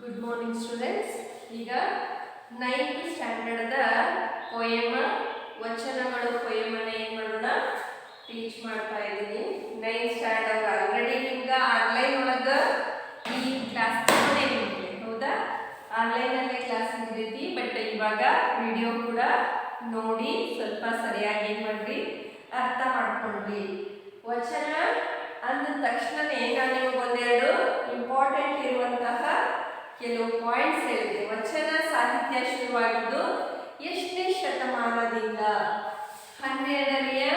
Good morning students. ಈಗ 9th standard poem ವಚನಗಳು ಪೊಯಮನ್ನು ಏನು ಮಾಡೋಣ ಟೀಚ್ ಮಾಡ್ತಾ ಇದ್ದೀನಿ. 9th ಸ್ಟ್ಯಾಂಡರ್ಡ್ ಆಲ್ರೆಡಿ ನಿಮ್ಗೆ ಆನ್ಲೈನ್ ಒಳಗೆ ಈ ಕ್ಲಾಸ್ ತಗೊಂಡೇ ನಿಮಗೆ ಹೌದಾ, ಆನ್ಲೈನಲ್ಲೇ ಕ್ಲಾಸ್ ಇರ್ತೈತಿ. ಬಟ್ ಇವಾಗ ವಿಡಿಯೋ ಕೂಡ ನೋಡಿ ಸ್ವಲ್ಪ ಸರಿಯಾಗಿ ಏನು ಮಾಡ್ರಿ ಅರ್ಥ ಮಾಡ್ಕೊಂಡ್ರಿ. ವಚನ ಅಂದ ತಕ್ಷಣನೇ ನಾನು ನಿಮಗೆ ಒಂದೆರಡು ಇಂಪಾರ್ಟೆಂಟ್ ಇರುವಂತಹ ಕೆಲವು ಪಾಯಿಂಟ್ಸ್ ಹೇಳಿದೆ. ವಚನ ಸಾಹಿತ್ಯ ಶುರುವಾಗಿದ್ದು ಎಷ್ಟನೇ ಶತಮಾನದಿಂದ? 12ನೇ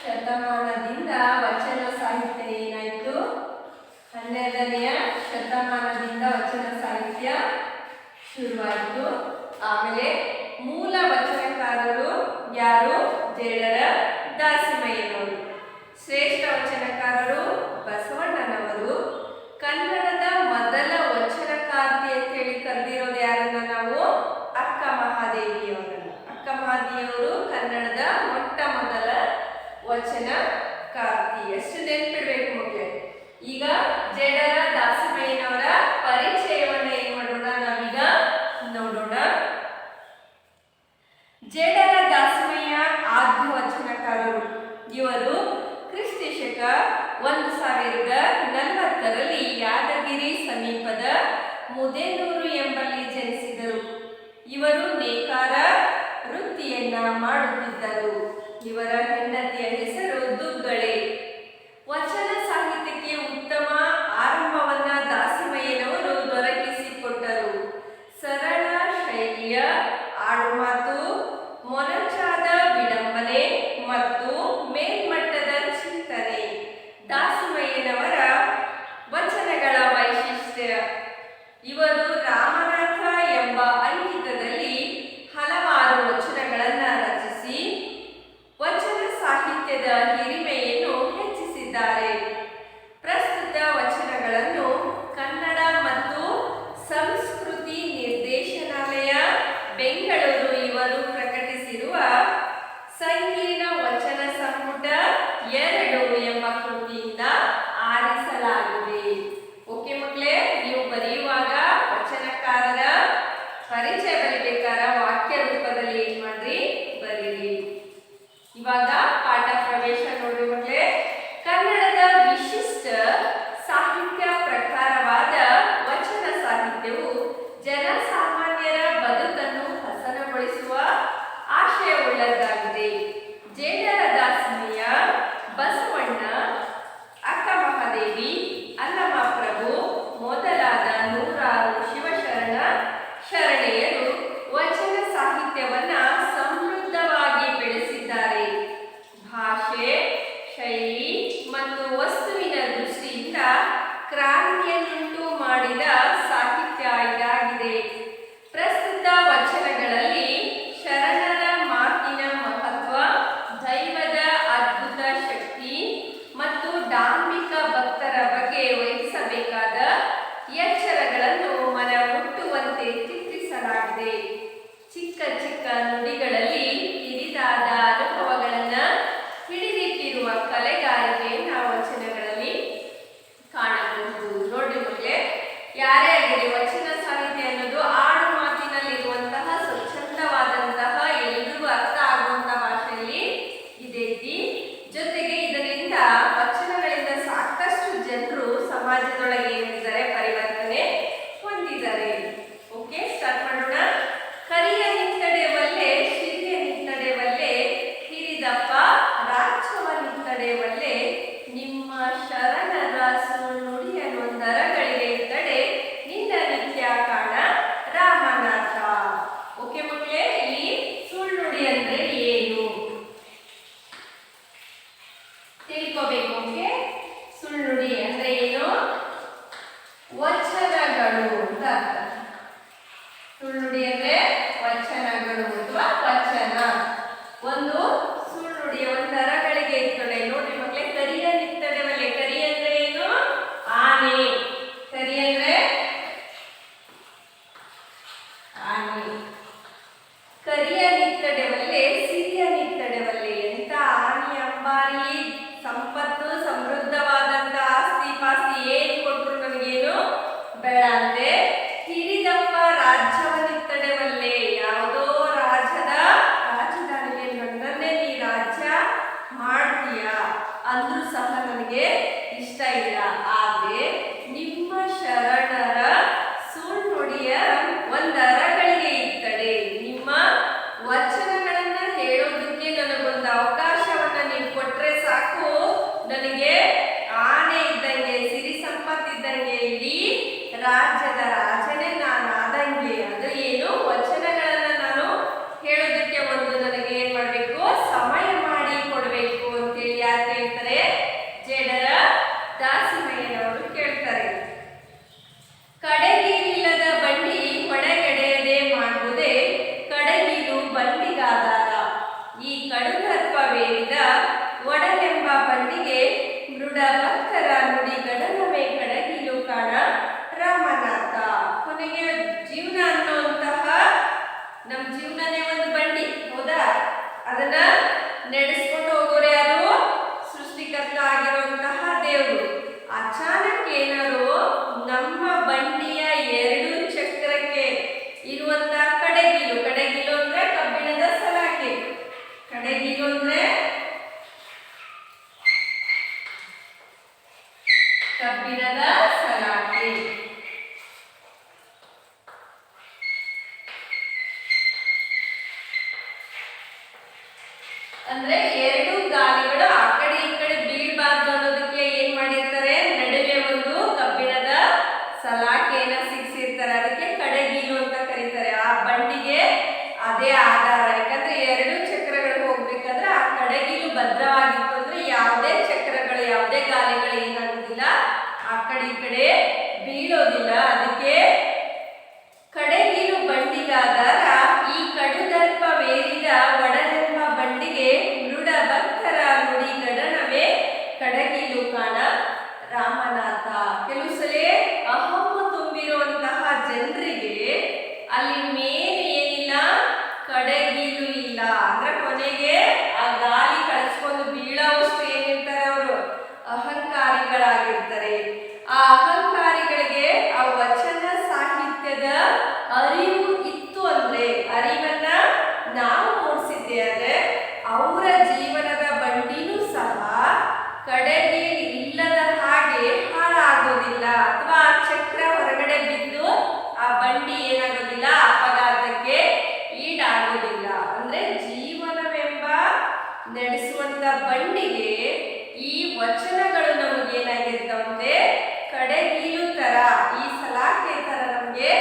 ಶತಮಾನದಿಂದ ವಚನ ಸಾಹಿತ್ಯ ಏನಾಯಿತು? 12ನೇ ಶತಮಾನದಿಂದ ವಚನ ಸಾಹಿತ್ಯ ಶುರುವಾಯಿತು. ಆಮೇಲೆ ಮೂಲ ವಚನಕಾರರು ಯಾರು? ಜೇಡರ ದಾಸಿಮಯ್ಯನವರು. ಶ್ರೇಷ್ಠ ವಚನಕಾರರು ಬಸವಣ್ಣನವರು. ಕನ್ನಡದ ಮೊದಲ ವಚನಕಾರ್ತಿ ಅಂತ ಹೇಳಿ ಕರೆದಿರೋದು ಯಾರನ್ನ ನಾವು? ಅಕ್ಕ ಮಹಾದೇವಿಯವರನ್ನ. ಅಕ್ಕ ಮಹಾದೇವಿಯವರು ಕನ್ನಡದ ಮೊಟ್ಟ ಮೊದಲ ವಚನಕಾರ್ತಿ. ಎಷ್ಟು ನೆನ್ಪಿಡ್ಬೇಕು ಮಕ್ಕಳೇ. ಈಗ ಜೇಡರ ದಾಸಿಮಯ್ಯನವರ ಪರಿಚಯವನ್ನ ಏನ್ ಮಾಡೋಣ ನಾವೀಗ ನೋಡೋಣ. ಜೇಡರ ದಾಸಿಮಯ್ಯ ಆದ್ಯ ವಚನಕಾರರು. ಇವರು ಕ್ರಿಸ್ತಶಕ 1040ರಲ್ಲಿ ಯಾದಗಿರಿ ಸಮೀಪದ ಮುದೇನೂರು ಎಂಬಲ್ಲಿ ಜನಿಸಿದರು. ಇವರು ನೇಕಾರ ವೃತ್ತಿಯನ್ನ ಮಾಡುತ್ತಿದ್ದರು. ಇವರ ಹೆಂಡತಿಯ ಹೆಸರು ದುಗ್ಗಳೆ. ವಚನ ಸಾಹಿತ್ಯಕ್ಕೆ ಉತ್ತಮ ಆರಂಭವನ್ನ ದಾಸಿಮಯ್ಯನವರು ದೊರಕಿಸಿಕೊಟ್ಟರು. ಸರಳ ಶೈಲಿಯ ಆಡುಮಾತು, ಮೊನಚಾದ ವಿಡಂಬನೆ ಮತ್ತು ಮೇಲ್ಮಟ್ಟದ ಚಿಂತನೆ ದಾಸಿಮಯ್ಯನವರ ವಚನಗಳ ವೈಶಿಷ್ಟ್ಯ. ಇವರು ರಾಮನಾಥ ಎಂಬ ಅಂಕಿತದಲ್ಲಿ ಹಲವಾರು ವಚನಗಳನ್ನು ರಚಿಸಿ ವಚನ ಸಾಹಿತ್ಯದ ಹಿರಿಮೆಯನ್ನು ಹೆಚ್ಚಿಸಿದ್ದಾರೆ. ಪ್ರಸ್ತುತ ವಚನಗಳನ್ನು ಕನ್ನಡ ಮತ್ತು ಸಂಸ್ಕೃತಿ ನಿರ್ದೇಶನಾಲಯ ಬೆಂಗಳೂರು ಇವರು ಪ್ರಕಟಿಸಿರುವ ಸಂಕೀರ್ಣ ವಚನ ಸಂಪುಟ 2 ಎಂಬ ಕೃತಿಯಿಂದ ಆರಿಸಲಾಗಿದೆ. ಓಕೆ ಮಕ್ಕಳೇ, ನೀವು ಬರೆಯುವಾಗ ವಚನಕಾರರ ಪರಿಚಯ ಬರೀಬೇಕಾರ ವಾಕ್ಯ ರೂಪದಲ್ಲಿ ಏನ್ ಮಾಡ್ರಿ ಬರೀರಿ. ಇವಾಗ ಪಾಠ ಪ್ರವೇಶ ನೋಡ್ರಿ ಮಕ್ಕಳೇ. ಕನ್ನಡದ ವಿಶಿಷ್ಟ ಸಾಹಿತ್ಯ ಪ್ರಕಾರವಾದ ವಚನ ಸಾಹಿತ್ಯವು ಜನಸಾಮಾನ್ಯರ ಬದುಕನ್ನು ಹಸನಗೊಳಿಸುವ ಆಶಯವುಳ್ಳದ್ದಾಗಿದೆ. ಜೇಡರ ದಾಸಿಮಯ್ಯ, ಬಸವಣ್ಣ, ಅಕ್ಕ ಮಹಾದೇವಿ, ಅಲ್ಲಮಪ್ರಭು ಮೊದಲಾದ ನೂರಾರು ಶಿವಶರಣ ಶರಣೆಯರು ವಚನ ಸಾಹಿತ್ಯವನ್ನ ಸಮೃದ್ಧವಾಗಿ ಬೆಳೆಸಿದ್ದಾರೆ. ಭಾಷೆ, ಶೈಲಿ ಮತ್ತು ವಸ್ತುವಿನ ದೃಷ್ಟಿಯಿಂದ ಕ್ರಾಂತಿಯನ್ನುಂಟು ಮಾಡಿದ ಸಾಹಿತ್ಯ ಇದಾಗಿದೆ. ಪ್ರಸ್ತುತ ವಚನಗಳಲ್ಲಿ ಶರಣರ ಮಾತಿನ ಮಹತ್ವ, ದೈವದ ಅದ್ಭುತ ಶಕ್ತಿ ಮತ್ತು ಡಾಂಬಿಕ ಭಕ್ತರ ಬಗ್ಗೆ ವಹಿಸಬೇಕಾದ ಎಚ್ಚರಗಳನ್ನು ಮನಮುಟ್ಟುವಂತೆ ಚಿತ್ರಿಸಲಾಗಿದೆ. ಚಿಕ್ಕ ಚಿಕ್ಕ ನುಡಿಗಳಲ್ಲಿ ಹಿರಿದಾದ ಅನುಭವಗಳನ್ನು ಹಿಡಿದಿಟ್ಟಿರುವ ಕಲೆಗಾರಿಕೆಯನ್ನು ವಚನಗಳಲ್ಲಿ ಕಾಣಬಹುದು. ನೋಡಿ ಮಕ್ಕಳೇ, ಯಾರೇ ಆಗಲಿ ವಚನ ಸಾಹಿತ್ಯ ಅನ್ನೋದು ಆಡು ಮಾತಿನಲ್ಲಿರುವಂತಹ ಸ್ವಚ್ಛಂದವಾದಂತಹ ಎಲ್ರಿಗೂ ಅರ್ಥ ಆಗುವಂತಹ ಭಾಷೆಯಲ್ಲಿ ಇದೈತಿ. ಜೊತೆಗೆ ಇದರಿಂದ ವಚನಗಳಿಂದ ಸಾಕಷ್ಟು ಜನರು ಸಮಾಜದೊಳಗೆ ಏನಿದ್ದಾರೆ ಪರಿವರ್ತನೆ ಹೊಂದಿದ್ದಾರೆ. ಓಕೆ, ಸ್ಟಾರ್ಟ್ ಮಾಡೋಣ. ಕರಿಯ ನಿತ್ತಡೆವಲ್ಲೇ ಶಿರಿಯ ನಿತ್ತಡೆವಲ್ಲೇ ಹಿರಿದಪ್ಪ ರಾಜ್ಯವ ನಿತ್ತಡೆವಲ್ಲೇ ನಿಮ್ಮ ಶರಣರ ಸುಳ್ನುಡಿಯ ನೊಂದರಗಳಿಗೆ ತಡೆ ನಿನ್ನ ನಿತ್ಯ ಕಾಣ ರಾಮನಾಥ. ಓಕೆ ಮಕ್ಕಳೇ, ಇಲ್ಲಿ ಸುಳ್ನುಡಿ ಅಂದ್ರೆ ಏನು ತಿಳ್ಕೋಬೇಕು. ಓಕೆ, ಸುಳ್ನುಡಿ ಅಂದ್ರೆ ಏನು? ವಚನಗಳು ಅಂತ ಅರ್ಥ. ಸುಳ್ನುಡಿ ಅಂದ್ರೆ ವಚನಗಳು ಅಥವಾ ವಚನ. ಒಂದು ಸುಳ್ನುಡಿಯ ಒಂದು ನರಗಳಿಗೆ ಇರ್ತದೆ. ನೋಡ್ರಿ ಮಕ್ಕಳೇ, ಕರಿಯ ನಿತ್ತಡೆವಲ್ಲೇ. ಕರಿ ಅಂದ್ರೆ ಏನು? ಆನೆ. ಕರಿ ಅಂದ್ರೆ ಆನೆ. ಕರಿಯ ನಿತ್ತಡೆವಲ್ಲೇ ಸಿರಿಯ ನಿತ್ತಡೆವಲ್ಲೇ. ಎಂತ ಆನೆ ಅಂಬಾರಿ ಸಂಪತ್ತು ಸಮೃದ್ಧವಾದಂತ ಆಸ್ತಿ ಪಾಸ್ತಿ ಏನ್ ಕೊಟ್ರು ನಮಗೇನು ಬೇಡ ಅಂತೆ. ಹಿರಿದ ಮೆಚ್ತಾ ಇದ್ದೀರಾ. ಆದ್ರೆ ನಿಮ್ಮ ಶರಣರ ಸುಳ್ನುಡಿಯ ಒಂದರಗಳಿಗೆ ಇರ್ತಡೆ. ನಿಮ್ಮ ವಚನಗಳನ್ನ ಹೇಳೋದಕ್ಕೆ ನನಗೊಂದು ಅವಕಾಶವನ್ನ ನೀವು ಕೊಟ್ರೆ ಸಾಕು, ನನಗೆ ಆನೆ ಇದ್ದಂಗೆ, ಸಿರಿ ಸಂಪತ್ತಿದ್ದಂಗೆ, ಇಡೀ ರಾಜ್ಯದ ರಾಜನೇ ನಾನು ಆದಂಗೆ. ಅದು ಏನು, ವಚನಗಳನ್ನ ನಾನು ಹೇಳೋದಕ್ಕೆ ಒಂದು ನನಗೆ ಏನ್ ಮಾಡ್ಬೇಕು, ಸಮಯ ಮಾಡಿ ಕೊಡ್ಬೇಕು ಅಂತೇಳಿ ಯಾರು ಕೇಳ್ತಾರೆ? ಜೇಡರ ದಾಸಿಮಯ್ಯನವರು ಕೇಳ್ತಾರೆ. ಕಡೆಗೀರಿಲ್ಲದ ಬಂಡಿ ಹೊಡೆಗೆಡೆಯದೆ ಮಾಡುವುದೇ ಕಡೆಗೀರು ಬಂಡಿಗಾದಾರ. ಈ ಕಡುಗರ್ಪವೇರಿದ ಒಡಲೆಂಬ ಬಂಡಿಗೆ ಮೃಡ ಭಕ್ತರ ನುಡಿ ಗಡನವೇ ಕಡಗೀಲು ಕಾಣ ರಾಮನಾಥ. ಕೊನೆಗೆ ಜೀವನ ಅನ್ನುವಂತಹ ನಮ್ಮ ಜೀವನನೇ ಒಂದು ಬಂಡಿ, ಹೌದಾ? ಅದನ್ನ ನಡೆಸ್ಕೊಂಡು ಹೋಗೋರು ಯಾರು? ಸೃಷ್ಟಿಕರ್ತ ಆಗಿರುವಂತಹ ದೇವರು. ಅಚಾನಕ್ ಏನಾರು ನಮ್ಮ ಬಂಡಿಯ ಎರಡು ಚಕ್ರಕ್ಕೆ ಇರುವಂತಹ ಕಡೆಗೀಲು, ಕಡೆಗೀಲು ಅಂದ್ರೆ ಕಬ್ಬಿಣದ ಸಲಾಕೆ, ಕಡೆಗೀಲು ಅಂದ್ರೆ ಕಬ್ಬಿಣದ ಸಲಾಕೆ. ಅಂದ್ರೆ ಎರಡು ಗಾಲಿಗಳು ಆ ಕಡೆ ಈ ಕಡೆ ಬೀಳ್ಬಾರ್ದು ಅನ್ನೋದಕ್ಕೆ ಏನ್ ಮಾಡಿರ್ತಾರೆ? ನಡುವೆ ಒಂದು ಕಬ್ಬಿಣದ ಸಲಾಕೆಯನ್ನ ಸಿಕ್ಸಿರ್ತಾರೆ. ಅದಕ್ಕೆ ಕಡೆಗೀಲು ಅಂತ ಕರೀತಾರೆ. ಆ ಬಂಡಿಗೆ ಅದೇ ಆಧಾರ. ಯಾಕಂದ್ರೆ ಎರಡು ಚಕ್ರಗಳು ಹೋಗ್ಬೇಕಾದ್ರೆ ಆ ಕಡೆಗೀಲು ಭದ್ರವಾಗಿತ್ತು ಅಂದ್ರೆ ಯಾವುದೇ ಚಕ್ರಗಳು, ಯಾವುದೇ ಗಾಲಿಗಳು ಏನಾಗುದಿಲ್ಲ, ಆ ಕಡೆ ಈ ಕಡೆ ಬೀಳೋದಿಲ್ಲ. ಅದಕ್ಕೆ ಕಡೆಗೀಲು ಬಂಡಿಗಾದಾರ. ಈ ಕಡುದರ್ಪವೇರಿದ ಒಡಲೆಂಬ ಬಂಡಿಗೆ ಮೃಡ ಭಕ್ತರ ನುಡಿ ಗಡನವೇ ಕಡಗೀಲು ಕಾಣ ರಾಮನಾಥ. ಕೆಲವು ಸಲ ಅಹಮ್ಮ ತುಂಬಿರುವಂತಹ ಜನರಿಗೆ ಅಲ್ಲಿ ಮೇಲೆ ಏನಿಲ್ಲ, ಕಡೆಗೀಲು ಇಲ್ಲ. ಅಂದ್ರೆ ಕೊನೆಗೆ ಆ ಗಾಲಿ ಕಳಿಸ್ಕೊಂಡು ಬೀಳೋವಷ್ಟು ಏನಿರ್ತಾರೆ, ಅವರು ಅಹಂಕಾರಿಗಳಾಗಿರ್ತಾರೆ. ಆ ಅಹಂಕಾರಿಗಳಿಗೆ ಆ ವಚನ ಸಾಹಿತ್ಯದ ಅರಿವು ಇತ್ತು ಅಂದ್ರೆ, ಅರಿವನ್ನ ನಾವು ಮೂಡಿಸಿದ್ದೆ ಅಂದ್ರೆ ಅವರ ಜೀವನದ ಬಂಡಿನೂ ಸಹ ಕಡೆಗೀಲು ಇಲ್ಲದ ಹಾಗೆ ಹಾಳಾಗೋದಿಲ್ಲ, ಅಥವಾ ಆ ಚಕ್ರ ಹೊರಗಡೆ ಬಿದ್ದು ಆ ಬಂಡಿ ಏನಾಗೋದಿಲ್ಲ, ಅಪಘಾತಕ್ಕೆ ಈಡಾಗೋದಿಲ್ಲ. ಅಂದ್ರೆ ಜೀವನವೆಂಬ ನಡೆಸುವಂತ ಬಂಡಿಗೆ ಈ ವಚನಗಳು ನಮಗೇನಾಗಿರ್ತಾವಂತೆ, ಕಡೆಗೀಲು ತರ, ಈ ಸಲಾಕೆ ತರ ನಮಗೆ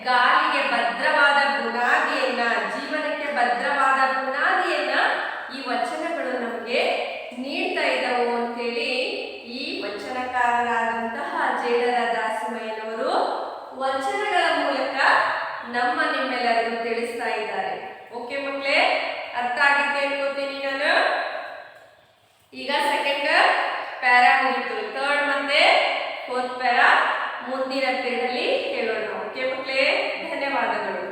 ಗಾಲಿಗೆ ಭದ್ರವಾದ ಬುನಾದಿಯನ್ನ, ಜೀವನಕ್ಕೆ ಭದ್ರವಾದ ಬುನಾದಿಯನ್ನ ಈ ವಚನಗಳು ನಮಗೆ ನೀಡ್ತಾ ಇದ್ದವು ಅಂತೇಳಿ ಈ ವಚನಕಾರರಾದಂತಹ ಜೇಡರ ದಾಸಿಮಯ್ಯನವರು ವಚನಗಳ ಮೂಲಕ ನಿಮ್ಮೆಲ್ಲರಿಗೂ ತಿಳಿಸ್ತಾ ಇದ್ದಾರೆ. ಓಕೆ ಮಕ್ಕಳೇ, ಅರ್ಥ ಆಗಿದೆ ಅನ್ಕೋತೀನಿ ನಾನು. ಈಗ ಸೆಕೆಂಡ್ ಪ್ಯಾರಾ ಮುಗಿತು, ಥರ್ಡ್ ಮತ್ತೆ ಫೋರ್ತ್ ಪ್ಯಾರಾ ಮುಂದಿನ ಪೀರಿಯಡ್ ಅಲ್ಲಿ ಹೇಳೋಣ. ಓಕೆ ಮಕ್ಕಳೇ, ಧನ್ಯವಾದಗಳು.